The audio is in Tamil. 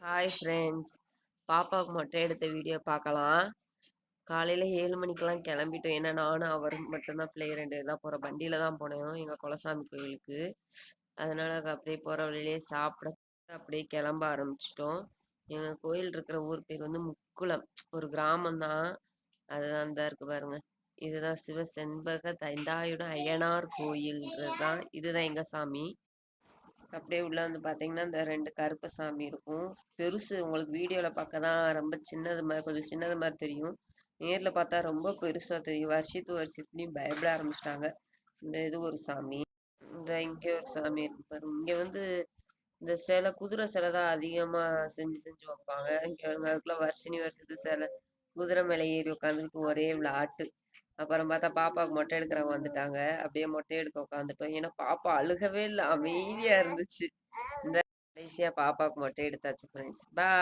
Hi friends. பாப்பாவுக்கு மொட்டை எடுத்த வீடியோ பார்க்கலாம். காலையில 7 மணிக்கெல்லாம் கிளம்பிட்டோம். ஏன்னா நானும் அவரும் மட்டும்தான் பிள்ளை 2 பேர் தான் போகிறோம். வண்டியில தான் போனோம் எங்கள் குலசாமி கோயிலுக்கு. அதனால அப்படியே போகிற வழியிலே சாப்பிட அப்படியே கிளம்ப ஆரம்பிச்சிட்டோம். எங்கள் கோயில் இருக்கிற ஊர் பேர் வந்து முக்குளம், ஒரு கிராமம் தான். அதுதான் அந்த இருக்கு பாருங்க. இதுதான் சிவ செண்பக தைந்தாயுடன் அய்யனார் கோயில்ன்றது தான். இதுதான் எங்கள் சாமி. அப்படியே உள்ள வந்து பார்த்தீங்கன்னா, இந்த 2 கருப்பு சாமி இருக்கும். பெருசு உங்களுக்கு வீடியோல பார்க்க தான் ரொம்ப சின்னது மாரி கொஞ்சம் சின்னது மாரி தெரியும். நேர்ல பார்த்தா ரொம்ப பெருசா தெரியும். வருஷத்துலயும் பயப்பட ஆரம்பிச்சுட்டாங்க. இந்த இது ஒரு சாமி. இந்த இங்க ஒரு சாமி இருக்கு பாருங்க. இங்க வந்து இந்த குதிரை சிலை தான் அதிகமா செஞ்சு செஞ்சு வைப்பாங்க. இங்க பாருங்க அதுக்குள்ள வருஷத்து சிலை. குதிரை மேல ஏறி உட்காந்துக்கிட்டு ஒரே விளையாட்டு. அப்புறம் பார்த்தா பாப்பாவுக்கு மொட்டை எடுக்கிறவங்க வந்துட்டாங்க. அப்படியே மொட்டை எடுக்க உட்காந்துட்டோம். ஏன்னா பாப்பா அழுகவே இல்ல. அமைதியா இருந்துச்சு. இந்த கடைசியா பாப்பாவுக்கு மொட்டை எடுத்தாச்சு ஃப்ரெண்ட்ஸ். பாய்.